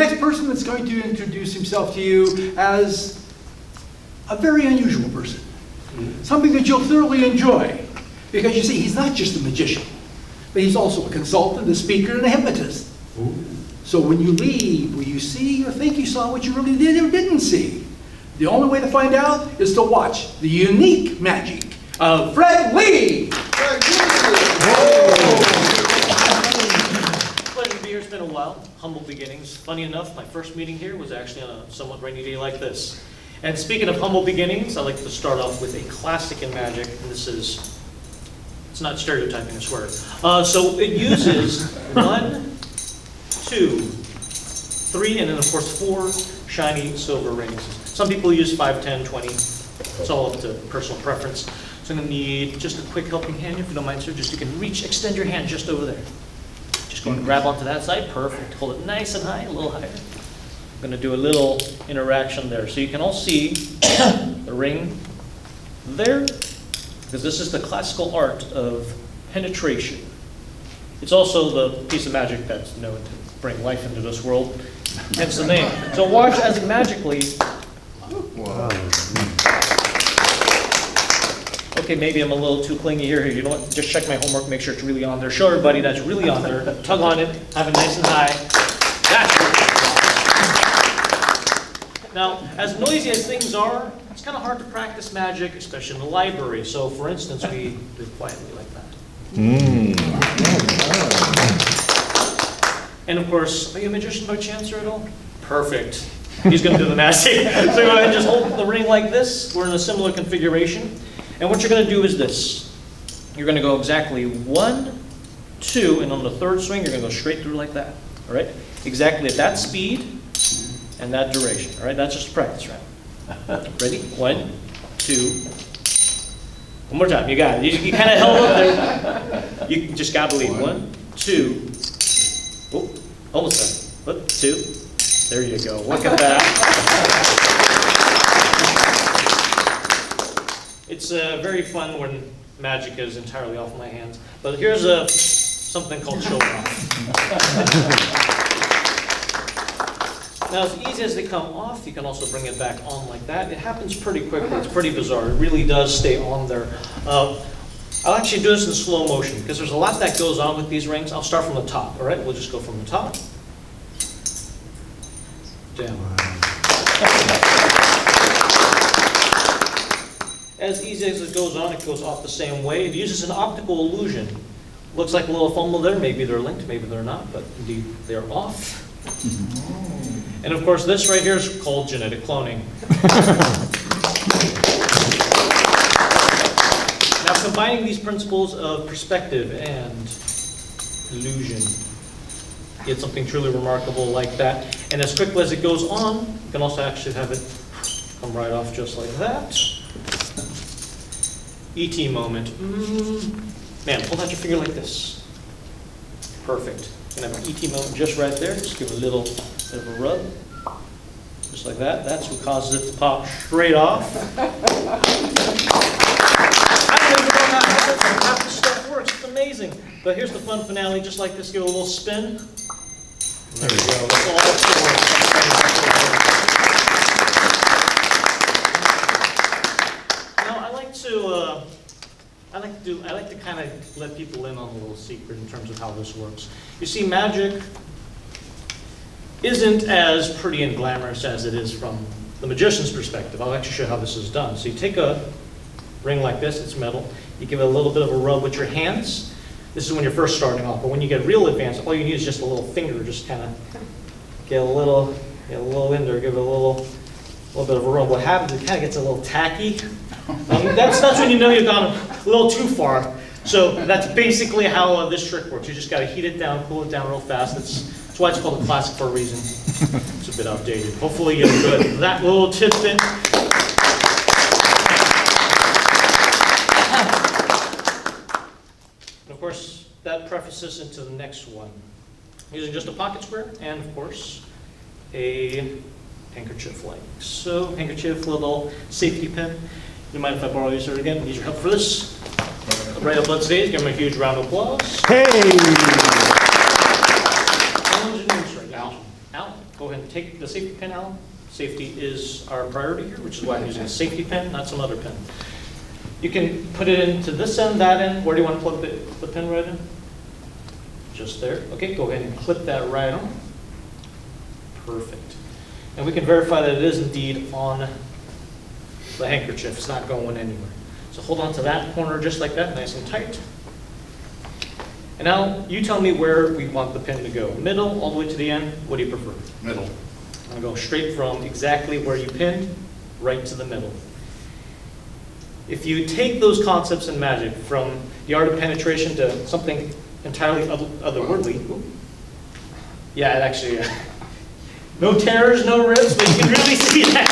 next person that's going to introduce himself to you as a very unusual person. Something that you'll thoroughly enjoy. Because you see, he's not just a magician, but he's also a consultant, a speaker, and a hypnotist. Ooh. So when you leave, will you see or think you saw what you really did or didn't see? The only way to find out is to watch the unique magic of Fred Lee. Pleasure to be here. It's been a while. Humble beginnings. Funny enough, my first meeting here was actually on a somewhat rainy day like this. And speaking of humble beginnings, I like to start off with a classic in magic. And this is, it's not stereotyping, I swear. So it uses 1, 2, 3, and then of course 4 shiny silver rings. Some people use 5, 10, 20. It's all up to personal preference. So I'm going to need just a quick helping hand, if you don't mind, sir. Just you can reach, extend your hand just over there. Just go and grab onto that side. Perfect. Hold it nice and high, a little higher. I'm going to do a little interaction there. So you can all see the ring there, because this is the classical art of penetration. It's also the piece of magic that's known to bring life into this world, hence the name. So watch as it magically. Wow. Okay, maybe I'm a little too clingy here. You know what? Just check my homework, make sure it's really on there. Show everybody that's really on there. Tug on it, have it nice and high. That's it. Now, as noisy as things are, it's kind of hard to practice magic, especially in the library. So, for instance, we do it quietly like that. And of course, are you a magician by chance or at all? Perfect. He's going to do the magic. So go ahead and just hold the ring like this. We're in a similar configuration. And what you're going to do is this. You're going to go exactly 1, 2, and on the third swing, you're going to go straight through like that. All right? Exactly at that speed and that duration. All right? That's just a practice round. Ready? 1, 2. One more time. You got it. You kind of held up there. You just got to believe. 1, 2. Oh, almost done. 2. There you go. Look at that. It's very fun when magic is entirely off my hands. But here's something called show off. Now, as easy as they come off, you can also bring it back on like that. It happens pretty quickly. It's pretty bizarre. It really does stay on there. I'll actually do this in slow motion because there's a lot that goes on with these rings. I'll start from the top, all right? We'll just go from the top down. As easy as it goes on, it goes off the same way. It uses an optical illusion. Looks like a little fumble there. Maybe they're linked, maybe they're not, but indeed they're off. And of course, this right here is called genetic cloning. Now, combining these principles of perspective and illusion, get something truly remarkable like that. And as quickly as it goes on, you can also actually have it come right off just like that. E.T. moment. Man, hold out your finger like this. Perfect. You're going to have an E.T. moment just right there. Just give it a little bit of a rub. Just like that. That's what causes it to pop straight off. I don't even know how half the stuff works. It's amazing. But here's the fun finale. Just like this, give it a little spin. There we go. That's all four. Now, I like to kind of let people in on a little secret in terms of how this works. You see, magic isn't as pretty and glamorous as it is from the magician's perspective. I'll actually show you how this is done. So you take a ring like this, it's metal. You give it a little bit of a rub with your hands. This is when you're first starting off. But when you get real advanced, all you need is just a little finger, just kind of get a little in there, give it a little bit of a rub. What happens, it kind of gets a little tacky. That's when you know you've gone a little too far. So that's basically how this trick works. You just got to heat it down, cool it down real fast. That's why it's called a classic for a reason. It's a bit outdated. Hopefully you get good. That little tidbit. And of course, that prefaces into the next one. Using just a pocket square and, of course, a handkerchief like so. Handkerchief, little safety pin. You mind if I borrow yours again? Need your help for this. Right up on stage, give him a huge round of applause. Hey! Challenge and use right now. Out. go ahead and take the safety pin out. Safety is our priority here, which is why I'm using a safety pin, not some other pin. You can put it into this end, that end. Where do you want to plug the pin right in? Just there. Okay, go ahead and clip that right on. Perfect. And we can verify that it is indeed on the handkerchief. It's not going anywhere. So hold on to that corner just like that, nice and tight. And now you tell me where we want the pin to go. Middle, all the way to the end. What do you prefer? Middle. I'm going to go straight from exactly where you pinned right to the middle. If you take those concepts in magic from the art of penetration to something entirely otherworldly, yeah, it actually, no tears, no rips, but you can really see that.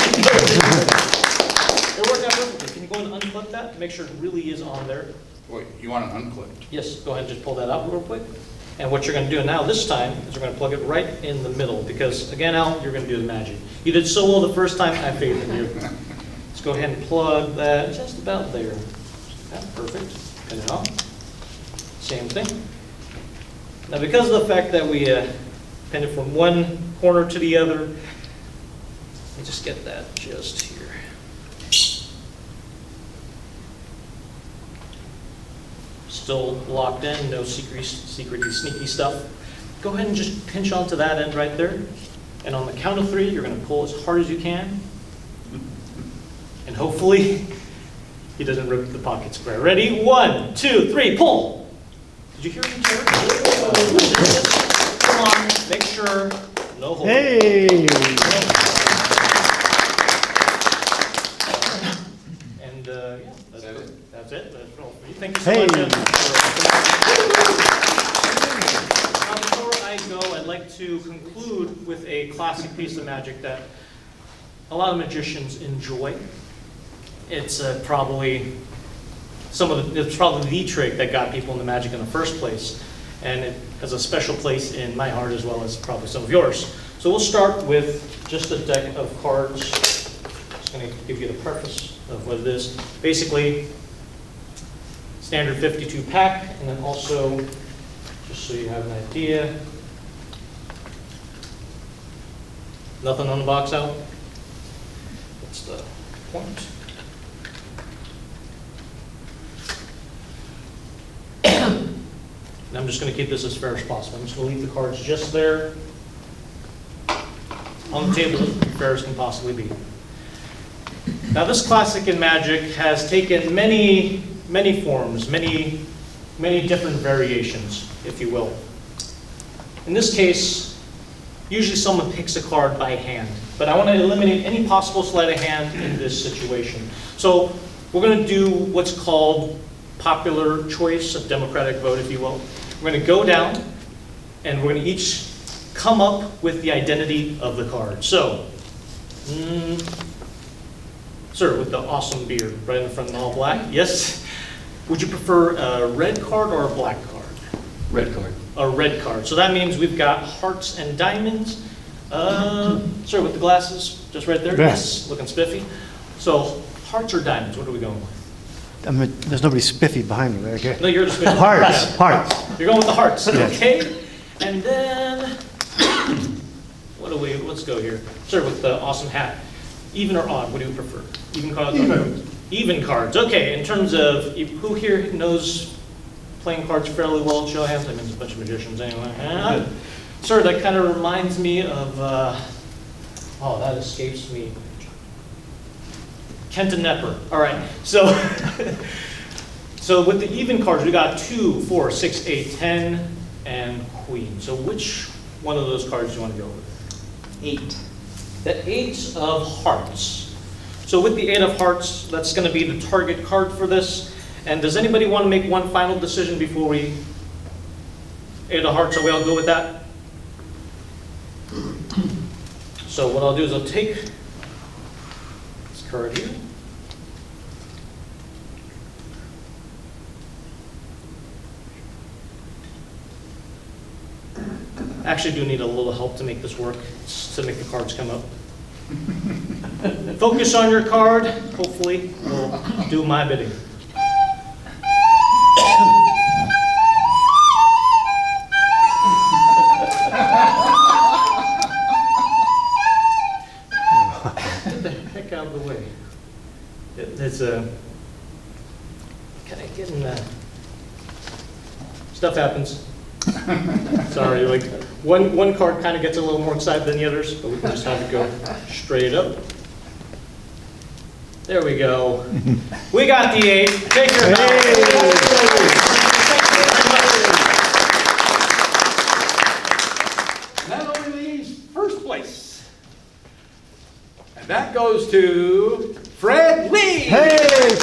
It worked out perfectly. Can you go and unclip that to make sure it really is on there? Wait, you want it unclipped? Yes, go ahead and just pull that out real quick. And what you're going to do now this time is we're going to plug it right in the middle because, again, Al, you're going to do the magic. You did so well the first time, I have faith in you. Let's go ahead and plug that just about there. That's perfect. Pin it on. Same thing. Now, because of the fact that we pinned it from one corner to the other, let me just get that just here. Still locked in, no secrety, sneaky stuff. Go ahead and just pinch onto that end right there. And on the count of 3, you're going to pull as hard as you can. And hopefully, he doesn't rip the pocket square. Ready? 1, 2, 3, pull! Did you hear me, Terry? Come on, make sure, no hole. Hey! And yeah, that's that it. it? That's it. That's all for you. Thank you so Hey. much. Now, before I go, I'd like to conclude with a classic piece of magic that a lot of magicians enjoy. It's probably it's probably the trick that got people into magic in the first place, and it has a special place in my heart as well as probably some of yours. So we'll start with just a deck of cards. Just going to give you the preface of what it is. Basically, standard 52 pack, and then also, just so you have an idea, nothing on the box out. That's the point. And I'm just going to keep this as fair as possible. I'm just going to leave the cards just there on the table, as fair as can possibly be. Now, this classic in magic has taken many, many forms, many different variations, if you will. In this case, usually someone picks a card by hand, but I want to eliminate any possible sleight of hand in this situation. So we're going to do what's called popular choice, a democratic vote, if you will. We're going to go down, and we're going to each come up with the identity of the card. So, sir, with the awesome beard right in front of all black, yes? Would you prefer a red card or a black card? Red card. A red card. So that means we've got hearts and diamonds. Sir, with the glasses, just right there? Yes. Looking spiffy. So, hearts or diamonds, what are we going with? I mean, there's nobody spiffy behind me, right? Okay. No, you're the spiffy. Hearts, hearts. You're going with the hearts, Yes. okay? And then, let's go here. Sir, with the awesome hat. Even or odd, what do you prefer? Even cards? Even. Even cards, okay. In terms of, who here knows playing cards fairly well? Show of hands, I mean, there's a bunch of magicians anyway. Sir, that kind of reminds me of, that escapes me. Kenton Nepper. All right, so so with the even cards, we got 2, 4, 6, 8, 10, and Queen. So which one of those cards do you want to go with? 8. The 8 of Hearts. So with the 8 of Hearts, that's going to be the target card for this. And does anybody want to make one final decision before we 8 of Hearts? Are we all good with that? So what I'll do is I'll take this card here. I actually do need a little help to make this work, to make the cards come up. Focus on your card. Hopefully, will do my bidding. of the way. It's kind of getting, stuff happens. Sorry, like, one card kind of gets a little more excited than the others, but we can just have it go straight up. There we go. We got the 8. Take your That only leaves first place. And that goes to Fred Lee. Hey,